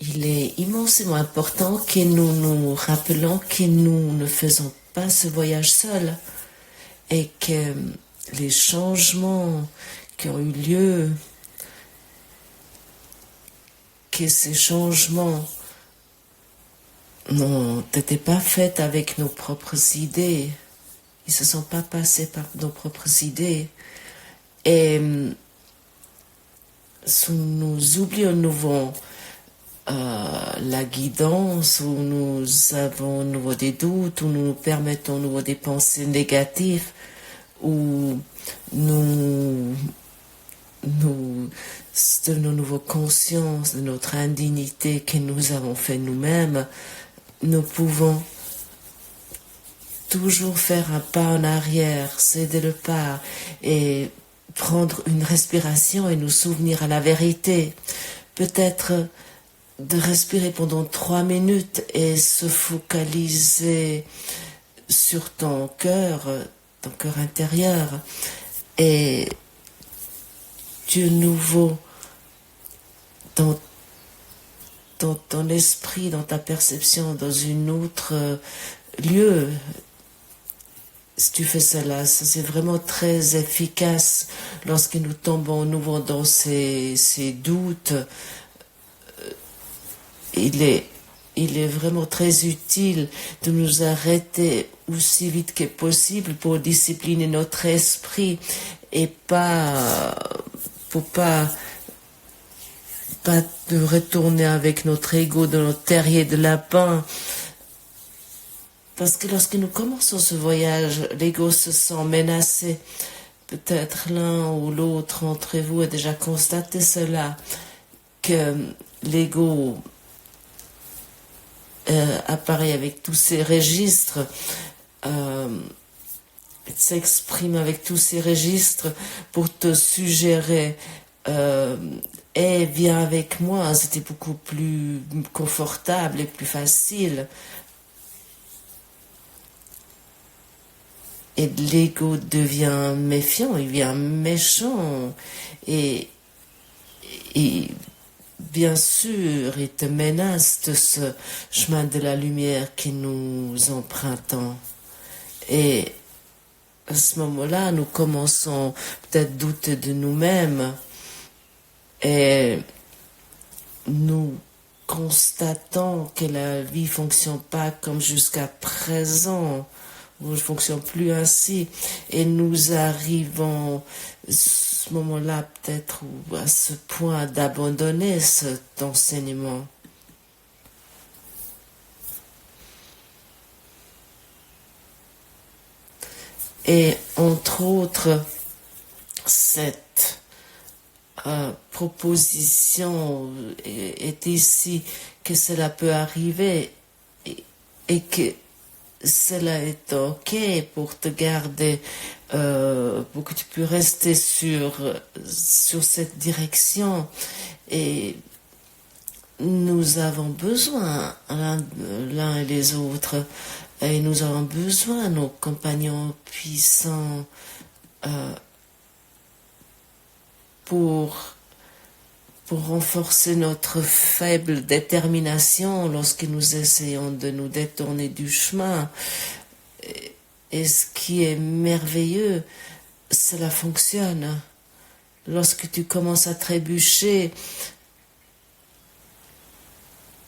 il est immensément important que nous nous rappelons que nous ne faisons pas ce voyage seul et que les changements qui ont eu lieu, que ces changements n'ont été pas faits avec nos propres idées. Ils ne se sont pas passés par nos propres idées. Et si nous oublions nouveau la guidance, où nous avons nouveau des doutes, où nous nous permettons nouveau des pensées négatives, où nous devenons nouveau conscience de notre indignité que nous avons fait nous-mêmes, nous pouvons toujours faire un pas en arrière, céder le pas et prendre une respiration et nous souvenir à la vérité. Peut-être de respirer pendant 3 minutes et se focaliser sur ton cœur intérieur et de nouveau dans ton esprit, dans ta perception, dans une autre lieu. Si tu fais cela, c'est vraiment très efficace lorsque nous tombons nouveau dans ces doutes. Il est vraiment très utile de nous arrêter aussi vite que possible pour discipliner notre esprit et pour pas de retourner avec notre ego dans notre terrier de lapin. Parce que lorsque nous commençons ce voyage, l'ego se sent menacé. Peut-être l'un ou l'autre entre vous a déjà constaté cela, que l'ego apparaît avec tous ses registres, s'exprime avec tous ses registres pour te suggérer viens avec moi, c'était beaucoup plus confortable et plus facile. Et l'ego devient méfiant, il devient méchant et bien sûr, il te menace de ce chemin de la lumière que nous empruntons. Et à ce moment-là, nous commençons peut-être à douter de nous-mêmes et nous constatons que la vie ne fonctionne pas comme jusqu'à présent, ou ne fonctionne plus ainsi, et nous arrivons à ce moment-là peut-être à ce point d'abandonner cet enseignement. Et entre autres, cette proposition est ici que cela peut arriver et que cela est ok pour te garder, pour que tu puisses rester sur cette direction. Et nous avons besoin l'un et les autres, et nous avons besoin de nos compagnons puissants pour renforcer notre faible détermination lorsque nous essayons de nous détourner du chemin. Et ce qui est merveilleux, cela fonctionne. Lorsque tu commences à trébucher,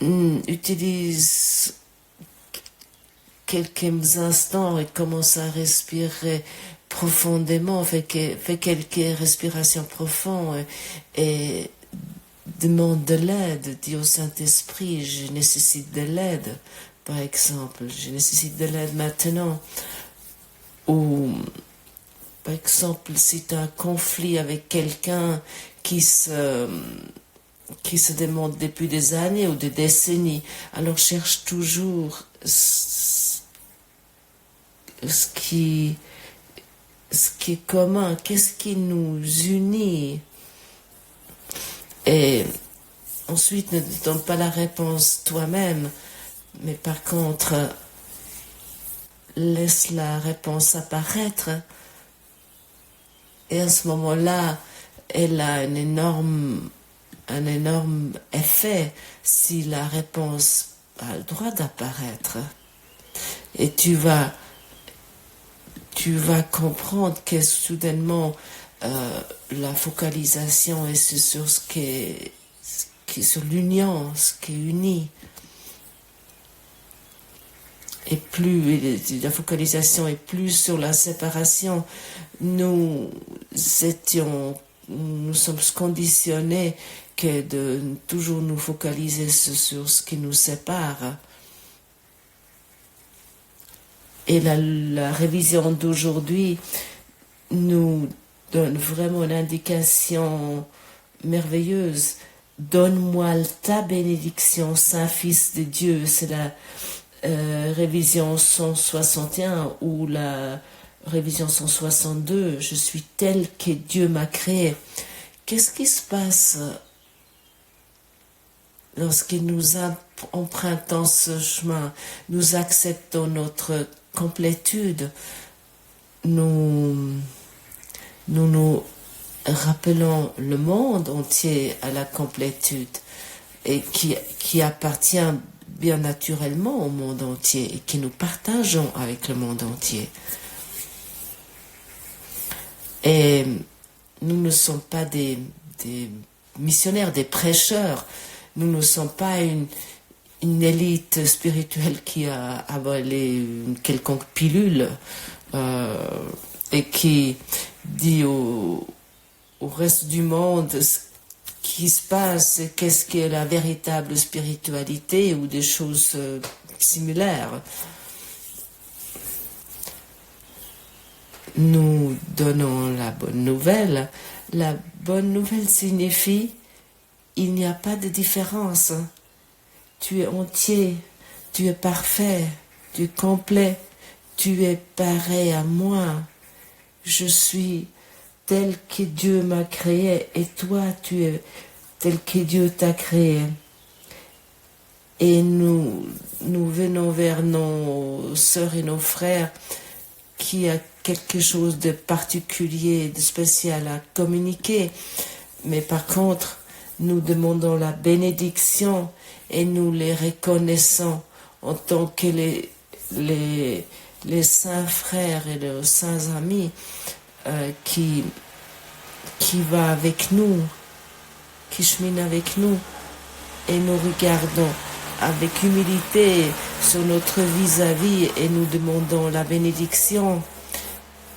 utilise quelques instants et commence à respirer profondément, fais quelques respirations profondes et demande de l'aide, dis au Saint-Esprit, je nécessite de l'aide, par exemple, je nécessite de l'aide maintenant. Ou, par exemple, si tu as un conflit avec quelqu'un qui se demande depuis des années ou des décennies, alors cherche toujours ce qui est commun, qu'est-ce qui nous unit. Et ensuite, ne donne pas la réponse toi-même, mais par contre, laisse la réponse apparaître. Et à ce moment-là, elle a une énorme un énorme effet si la réponse a le droit d'apparaître. Et tu vas comprendre que soudainement la focalisation est sur ce qui est sur l'union, ce qui unit. Et plus la focalisation est plus sur la séparation. Nous sommes conditionnés que de toujours nous focaliser sur ce qui nous sépare. Et la révision d'aujourd'hui nous donne vraiment une indication merveilleuse. Donne-moi ta bénédiction, Saint-Fils de Dieu. C'est la révision 161 ou la révision 162. Je suis tel que Dieu m'a créé. Qu'est-ce qui se passe lorsque nous empruntons ce chemin, nous acceptons notre complétude, nous rappelons le monde entier à la complétude et qui appartient bien naturellement au monde entier et que nous partageons avec le monde entier. Et nous ne sommes pas des missionnaires, des prêcheurs. Nous ne sommes pas une élite spirituelle qui a avalé une quelconque pilule et qui dit au reste du monde ce qui se passe, qu'est-ce qu'est la véritable spiritualité ou des choses similaires. Nous donnons la bonne nouvelle. La bonne nouvelle signifie il n'y a pas de différence. Tu es entier, tu es parfait, tu es complet, tu es pareil à moi. Je suis tel que Dieu m'a créé et toi tu es tel que Dieu t'a créé. Et nous venons vers nos sœurs et nos frères qui a quelque chose de particulier, de spécial à communiquer. Mais par contre, nous demandons la bénédiction et nous les reconnaissons en tant que les saints frères et les saints amis qui va avec nous, qui chemine avec nous, et nous regardons avec humilité sur notre vis-à-vis et nous demandons la bénédiction.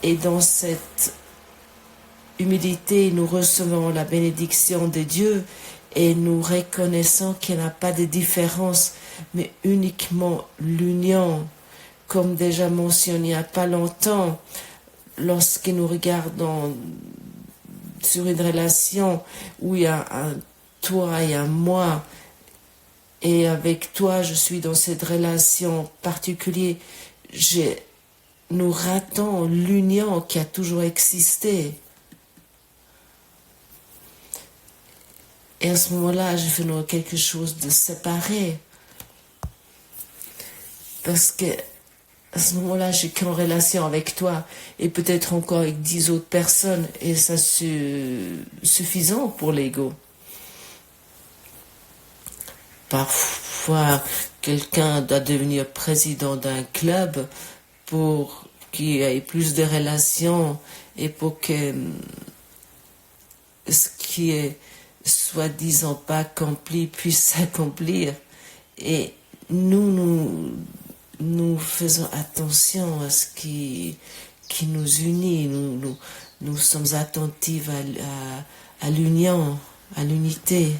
Et dans cette humilité, nous recevons la bénédiction de Dieu et nous reconnaissons qu'il n'y a pas de différence, mais uniquement l'union. Comme déjà mentionné il n'y a pas longtemps, lorsque nous regardons sur une relation où il y a un toi et un moi, et avec toi je suis dans cette relation particulière, nous ratons l'union qui a toujours existé. Et à ce moment-là, je fais quelque chose de séparé. Parce que à ce moment-là, je suis qu'en relation avec toi et peut-être encore avec 10 autres personnes et ça suffisant pour l'ego. Parfois, quelqu'un doit devenir président d'un club pour qu'il y ait plus de relations et pour que ce qui est soi-disant pas accompli puisse s'accomplir. Et nous faisons attention à ce qui nous unit. Nous sommes attentifs à l'union, à l'unité.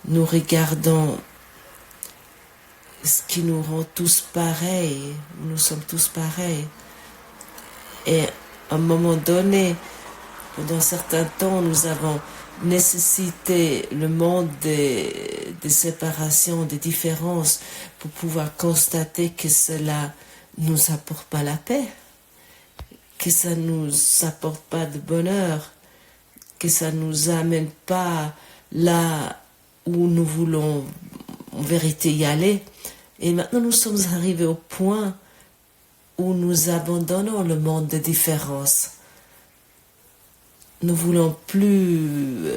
Nous regardons ce qui nous rend tous pareils. Nous sommes tous pareils. Et à un moment donné, pendant un certain temps, nous avons nécessité le monde des séparations, des différences, pour pouvoir constater que cela nous apporte pas la paix, que ça nous apporte pas de bonheur, que ça nous amène pas là où nous voulons en vérité y aller. Et maintenant nous sommes arrivés au point où nous abandonnons le monde des différences. Nous voulons plus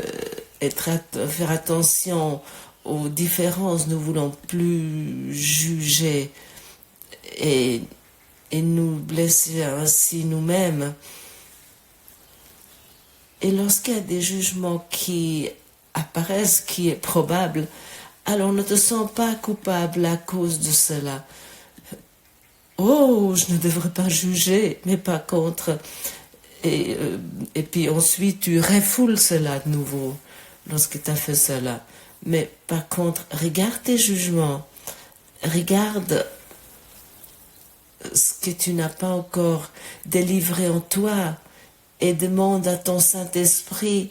faire attention aux différences, nous voulons plus juger et, et nous blesser ainsi nous-mêmes. Et lorsqu'il y a des jugements qui apparaissent, qui est probable, alors ne te sens pas coupable à cause de cela. Oh, je ne devrais pas juger, mais pas contre. Et puis ensuite, tu refoules cela de nouveau lorsque tu as fait cela. Mais par contre, regarde tes jugements. Regarde ce que tu n'as pas encore délivré en toi et demande à ton Saint-Esprit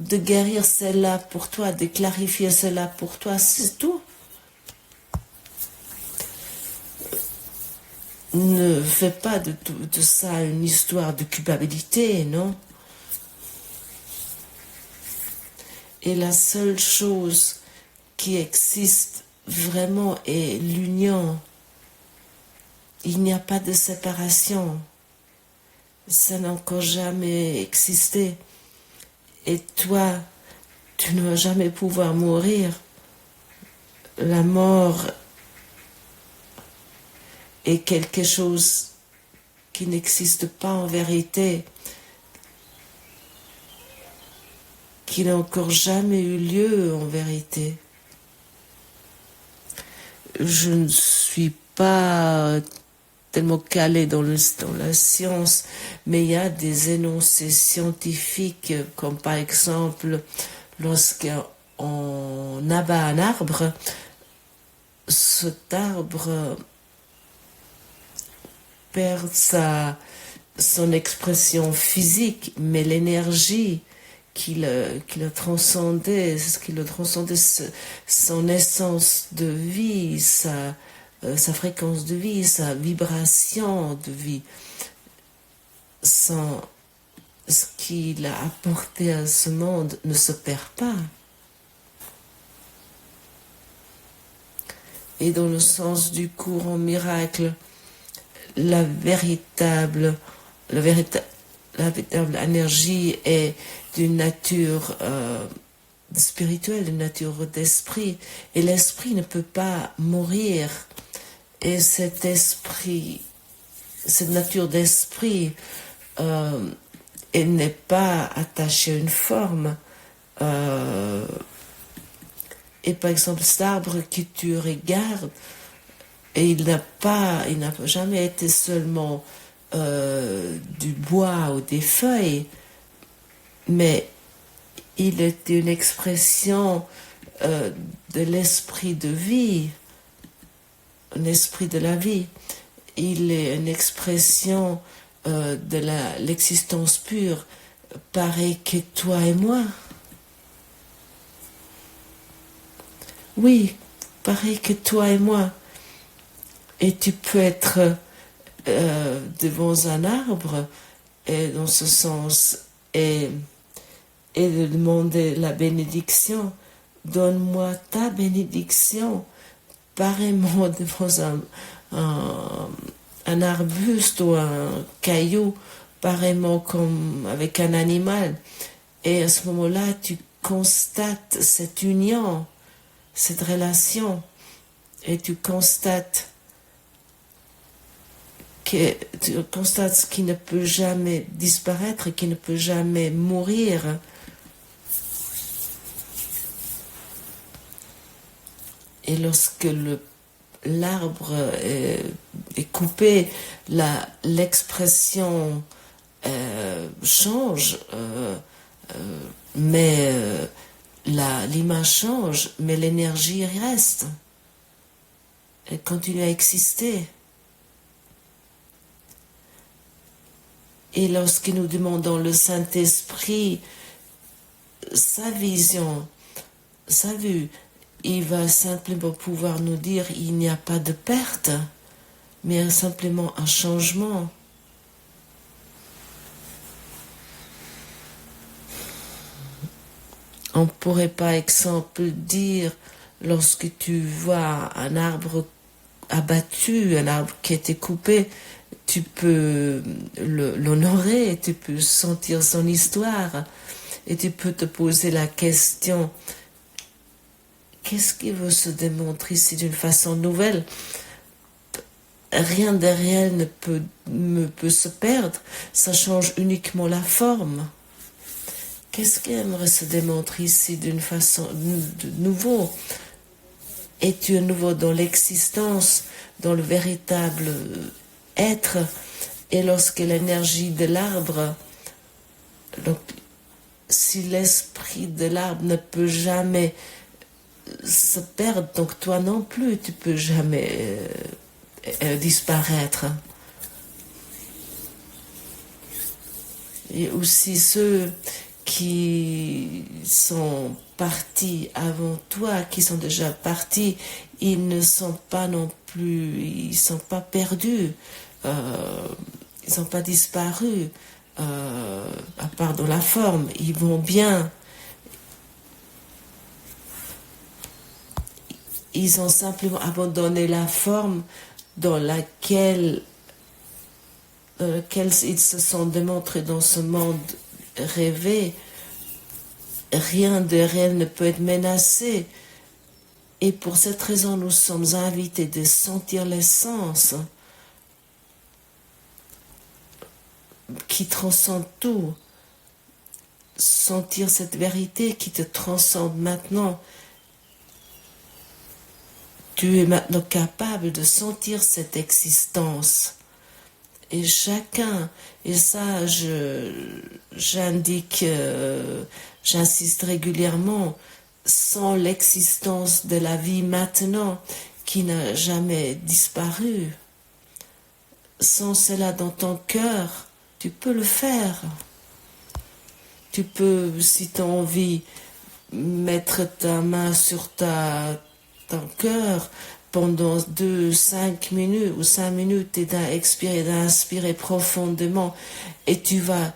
de guérir cela pour toi, de clarifier cela pour toi, c'est tout. Ne fais pas de ça une histoire de culpabilité, non? Et la seule chose qui existe vraiment est l'union. Il n'y a pas de séparation. Ça n'a encore jamais existé. Et toi, tu ne vas jamais pouvoir mourir. La mort est quelque chose qui n'existe pas en vérité, qui n'a encore jamais eu lieu en vérité. Je ne suis pas tellement calé dans la science, mais il y a des énoncés scientifiques, comme par exemple, lorsqu'on abat un arbre, cet arbre perd son expression physique, mais l'énergie qui le transcendait, son essence de vie, sa fréquence de vie, sa vibration de vie, ce qu'il a apporté à ce monde ne se perd pas. Et dans le sens du courant miracle, la véritable énergie est d'une nature spirituelle, d'une nature d'esprit. Et l'esprit ne peut pas mourir. Et cet esprit, cette nature d'esprit, elle n'est pas attachée à une forme. Et par exemple, cet arbre que tu regardes, et il n'a jamais été seulement du bois ou des feuilles, mais il est une expression de l'esprit de vie, un esprit de la vie. Il est une expression de l'existence pure, pareil que toi et moi. Oui, pareil que toi et moi. Et tu peux être devant un arbre, et dans ce sens, et de demander la bénédiction. Donne-moi ta bénédiction, pareillement devant un arbuste ou un caillou, pareillement comme avec un animal. Et à ce moment-là, tu constates cette union, cette relation, et tu constates ce qui ne peut jamais disparaître, qui ne peut jamais mourir. Et lorsque l'arbre est coupé, l'expression change, mais l'image change, mais l'énergie reste. Elle continue à exister. Et lorsque nous demandons le Saint-Esprit, sa vision, sa vue, il va simplement pouvoir nous dire il n'y a pas de perte, mais simplement un changement. On ne pourrait par exemple dire, lorsque tu vois un arbre abattu, un arbre qui a été coupé, tu peux l'honorer, tu peux sentir son histoire. et tu peux te poser la question, qu'est-ce qui veut se démontrer ici d'une façon nouvelle? Rien de réel ne peut se perdre, ça change uniquement la forme. Qu'est-ce qui aimerait se démontrer ici d'une façon de nouveau? Es-tu à nouveau dans l'existence, dans le véritable être? Et lorsque l'énergie de l'arbre, donc si l'esprit de l'arbre ne peut jamais se perdre, donc toi non plus, tu peux jamais disparaître. Et aussi ceux qui sont partis avant toi, qui sont déjà partis, ils ne sont pas non plus, ils sont pas perdus, ils n'ont pas disparu, à part dans la forme, ils vont bien. Ils ont simplement abandonné la forme dans laquelle ils se sont démontrés dans ce monde rêvé. Rien de réel ne peut être menacé. Et pour cette raison, nous sommes invités de sentir l'essence qui transcende tout. Sentir cette vérité qui te transcende maintenant. Tu es maintenant capable de sentir cette existence. Et chacun, et ça j'indique, j'insiste régulièrement, sans l'existence de la vie maintenant qui n'a jamais disparu, sans cela dans ton cœur, tu peux le faire. Tu peux, si tu as envie, mettre ta main sur ton cœur pendant 5 minutes ou 5 minutes et d'inspirer profondément, et tu vas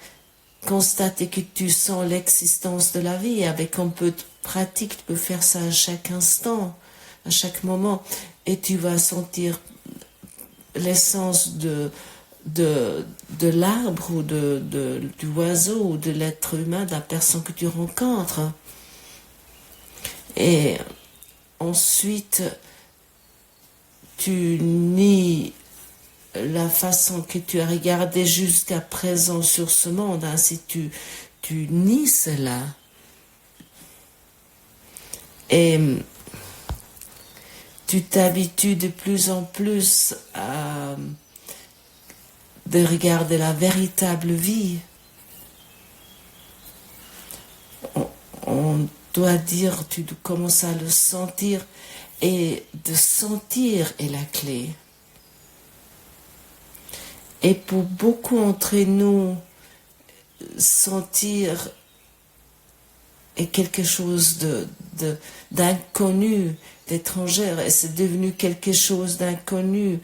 constater que tu sens l'existence de la vie. Avec un peu de pratique, tu peux faire ça à chaque instant, à chaque moment, et tu vas sentir l'essence de l'arbre ou du oiseau ou de l'être humain, de la personne que tu rencontres. Et ensuite, tu nies la façon que tu as regardé jusqu'à présent sur ce monde, ainsi tu nies cela. Et tu t'habitues de plus en plus de regarder la véritable vie. On doit dire, tu commences à le sentir, et de sentir est la clé. Et pour beaucoup d'entre nous, sentir est quelque chose d'inconnu, d'étrangère, et c'est devenu quelque chose d'inconnu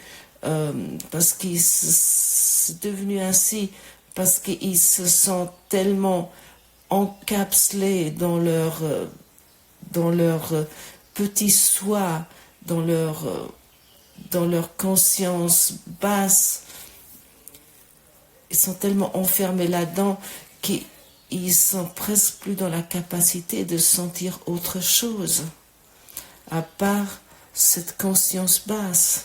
parce qu'il c'est devenu ainsi, parce qu'ils se sentent tellement encapsulés dans leur petit soi, dans leur conscience basse. Ils sont tellement enfermés là-dedans qu'ils sont presque plus dans la capacité de sentir autre chose, à part cette conscience basse.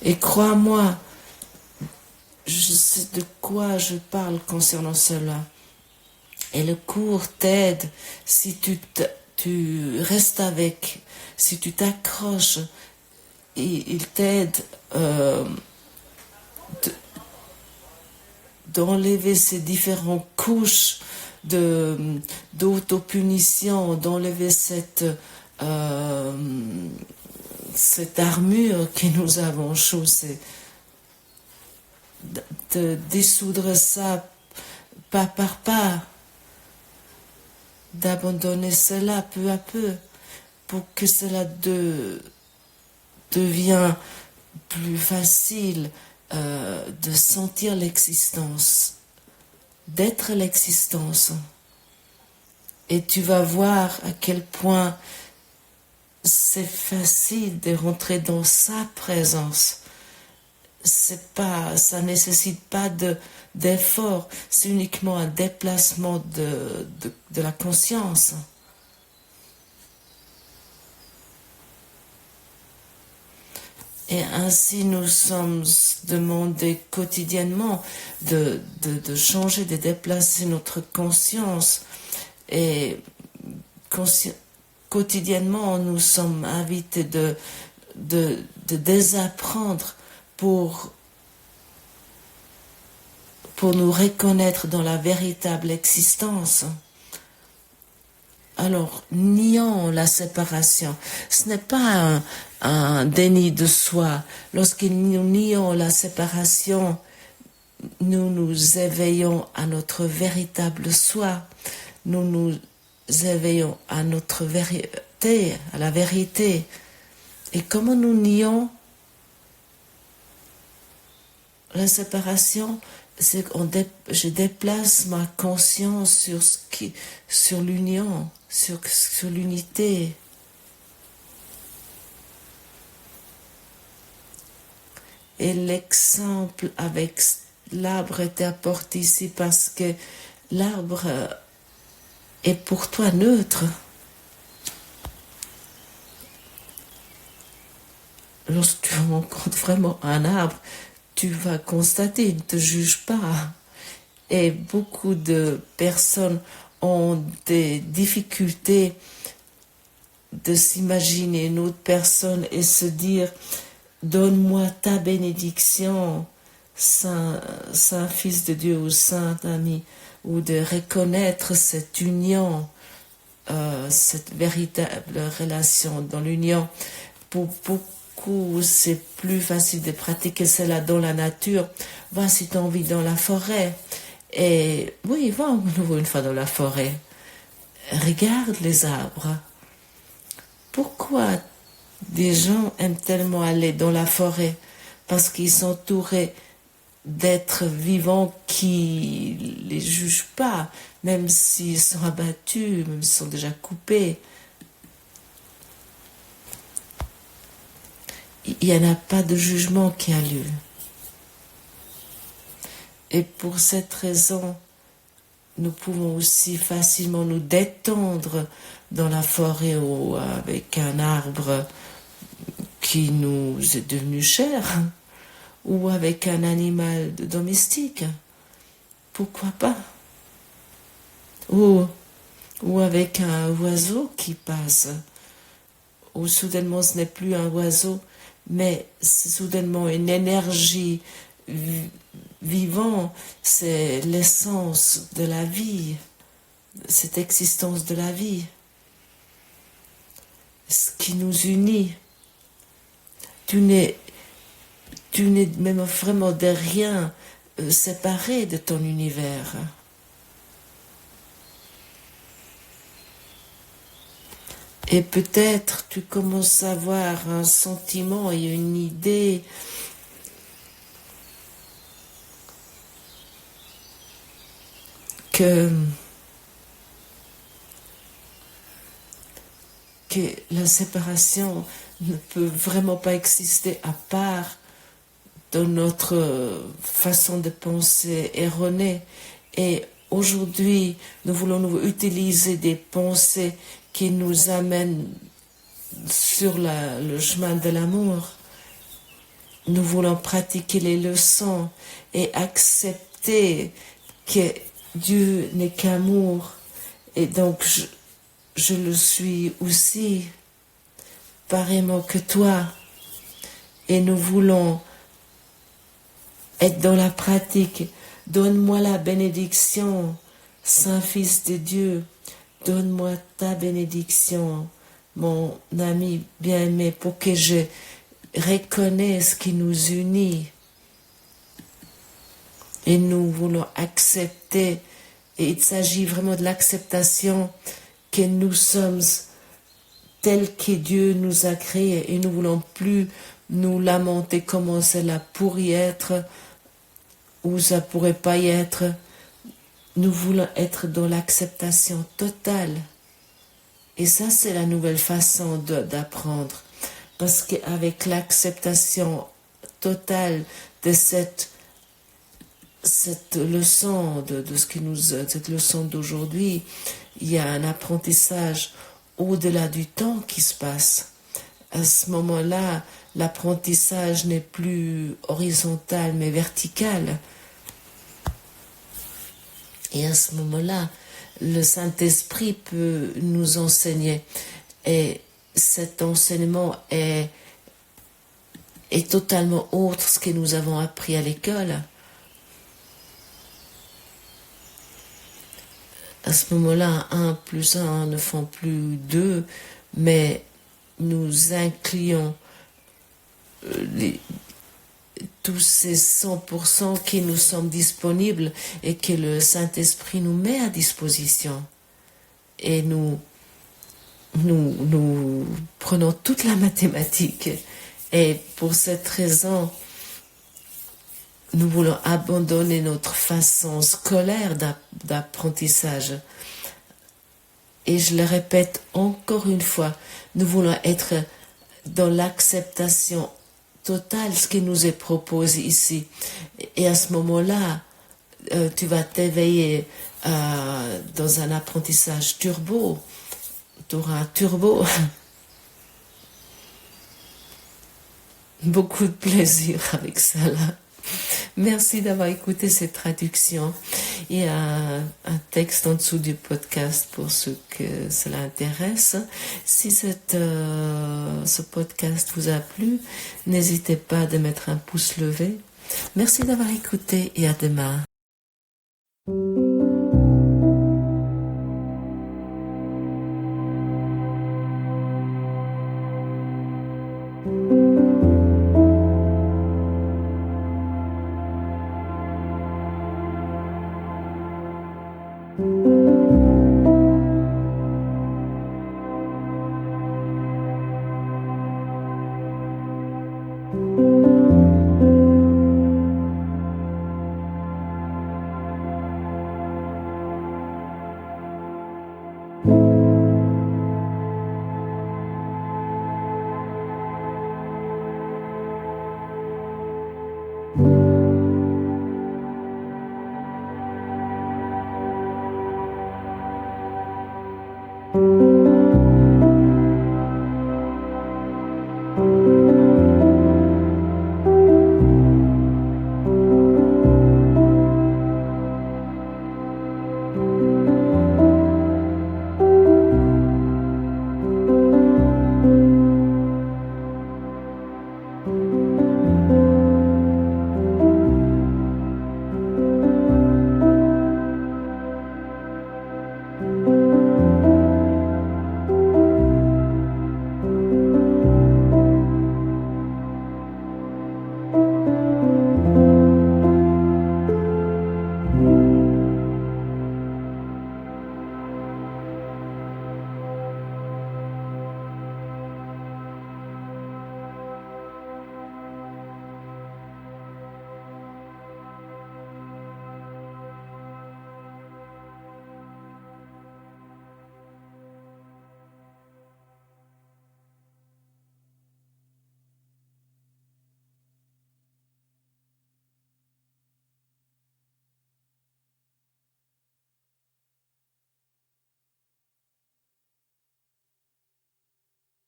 Et crois-moi, je sais de quoi je parle concernant cela. Et le cours t'aide si tu restes avec, si tu t'accroches, il t'aide d'enlever ces différentes couches d'autopunition, d'enlever cette armure que nous avons chaussée, de dissoudre ça pas par pas, d'abandonner cela peu à peu pour que cela devient plus facile de sentir l'existence, d'être l'existence. Et tu vas voir à quel point c'est facile de rentrer dans sa présence. ça nécessite pas d'effort, c'est uniquement un déplacement de la conscience. Et ainsi nous sommes demandés quotidiennement de changer, de déplacer notre conscience. Et quotidiennement nous sommes invités de désapprendre pour nous reconnaître dans la véritable existence. Alors, nions la séparation. Ce n'est pas un déni de soi. Lorsque nous nions la séparation, nous nous éveillons à notre véritable soi. Nous nous éveillons à notre vérité, à la vérité. Et comment nous nions la séparation? C'est que je déplace ma conscience sur l'union, sur l'unité. Et l'exemple avec l'arbre est apporté ici parce que l'arbre est pour toi neutre. Lorsque tu rencontres vraiment un arbre, tu vas constater, il ne te juge pas. Et beaucoup de personnes ont des difficultés de s'imaginer une autre personne et se dire « Donne-moi ta bénédiction, Saint Fils de Dieu ou Saint Ami », ou de reconnaître cette union, cette véritable relation dans l'union. Pour beaucoup, c'est plus facile de pratiquer cela dans la nature. Va si tu as envie dans la forêt. Et oui, va à nouveau une fois dans la forêt. Regarde les arbres. Pourquoi des gens aiment tellement aller dans la forêt? Parce qu'ils sont entourés d'êtres vivants qui les jugent pas, même s'ils sont abattus, même s'ils sont déjà coupés. Il n'y en a pas de jugement qui a lieu. Et pour cette raison, nous pouvons aussi facilement nous détendre dans la forêt ou avec un arbre qui nous est devenu cher, ou avec un animal domestique. Pourquoi pas? Ou avec un oiseau qui passe. Ou soudainement ce n'est plus un oiseau, mais c'est soudainement une énergie vivante, c'est l'essence de la vie, cette existence de la vie, ce qui nous unit. Tu n'es même vraiment de rien séparé de ton univers. Et peut-être tu commences à avoir un sentiment et une idée que la séparation ne peut vraiment pas exister à part de notre façon de penser erronée. Et aujourd'hui, nous voulons utiliser des pensées qui nous amènent sur le chemin de l'amour. Nous voulons pratiquer les leçons et accepter que Dieu n'est qu'amour. Et donc, je le suis aussi, pareillement que toi. Et nous voulons être dans la pratique. Donne-moi la bénédiction, Saint-Fils de Dieu. Donne-moi ta bénédiction, mon ami bien-aimé, pour que je reconnaisse ce qui nous unit. Et nous voulons accepter, et il s'agit vraiment de l'acceptation que nous sommes tels que Dieu nous a créés, et nous ne voulons plus nous lamenter comment cela pourrait être ou ça pourrait pas y être. Nous voulons être dans l'acceptation totale. Et ça, c'est la nouvelle façon d'apprendre. Parce qu'avec l'acceptation totale de cette leçon, cette leçon d'aujourd'hui. Il y a un apprentissage au-delà du temps qui se passe. À ce moment-là, l'apprentissage n'est plus horizontal mais vertical. Et à ce moment-là, le Saint-Esprit peut nous enseigner. Et cet enseignement est totalement autre de ce que nous avons appris à l'école. À ce moment-là, 1 plus 1 ne font plus 2, mais nous incluons tous ces 100% qui nous sont disponibles et que le Saint-Esprit nous met à disposition. Et nous prenons toute la mathématique. Et pour cette raison, nous voulons abandonner notre façon scolaire d'apprentissage. Et je le répète encore une fois, nous voulons être dans l'acceptation totale de ce qui nous est proposé ici. Et à ce moment-là, tu vas t'éveiller dans un apprentissage turbo. Tu auras un turbo. Beaucoup de plaisir avec ça là. Merci d'avoir écouté cette traduction. Il y a un texte en dessous du podcast pour ceux que cela intéresse. Si ce podcast vous a plu, n'hésitez pas à mettre un pouce levé. Merci d'avoir écouté et à demain.